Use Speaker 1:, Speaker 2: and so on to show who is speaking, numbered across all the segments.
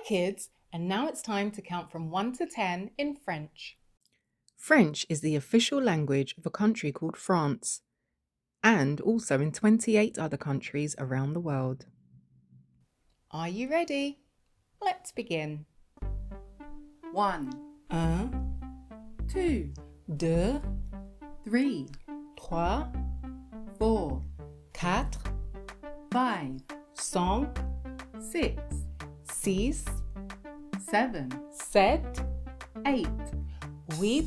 Speaker 1: kids, and now it's time to count from 1 to 10 in French.
Speaker 2: French is the official language of a country called France, and also in 28 other countries around the world.
Speaker 1: Are you ready? Let's begin.
Speaker 3: 1, 2,
Speaker 1: 2,
Speaker 3: 3,
Speaker 1: 3,
Speaker 3: 4,
Speaker 1: 4,
Speaker 3: 5,
Speaker 1: 5,
Speaker 3: 6,
Speaker 1: 6,
Speaker 3: 7,
Speaker 1: 7,
Speaker 3: 8,
Speaker 1: 8,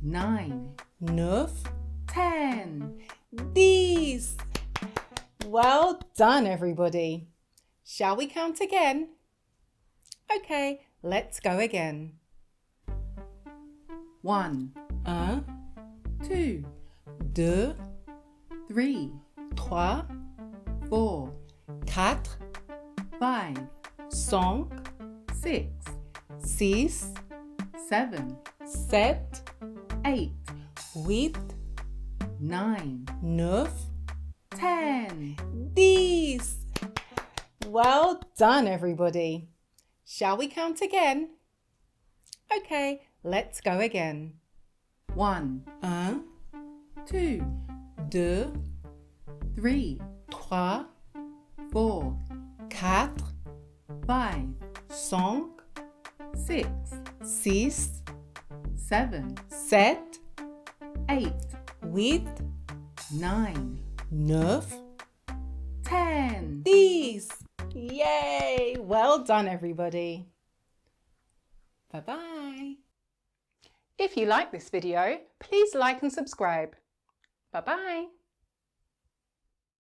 Speaker 3: 9,
Speaker 1: 9,
Speaker 3: 10.
Speaker 1: 10. Well done, everybody. Shall we count again? Okay, let's go again.
Speaker 3: 1,
Speaker 1: 1,
Speaker 3: 2,
Speaker 1: 2,
Speaker 3: 3,
Speaker 1: 3,
Speaker 3: 4,
Speaker 1: 4,
Speaker 3: 5,
Speaker 1: 5,
Speaker 3: 6,
Speaker 1: 6,
Speaker 3: 7,
Speaker 1: 7,
Speaker 3: 8,
Speaker 1: 8,
Speaker 3: 9,
Speaker 1: 9,
Speaker 3: 10.
Speaker 1: 10. Well done, everybody. Shall we count again? Okay, let's go again.
Speaker 3: 1,
Speaker 1: 1,
Speaker 3: 2,
Speaker 1: 2,
Speaker 3: 3,
Speaker 1: 3,
Speaker 3: 4,
Speaker 1: 4,
Speaker 3: 5,
Speaker 1: 5,
Speaker 3: 6,
Speaker 1: 6,
Speaker 3: 7,
Speaker 1: 7,
Speaker 3: 8,
Speaker 1: 8,
Speaker 3: 9,
Speaker 1: 9,
Speaker 3: 10.
Speaker 1: 10. Yay! Well done, everybody. Bye-bye. If you like this video, please like and subscribe. Bye-bye.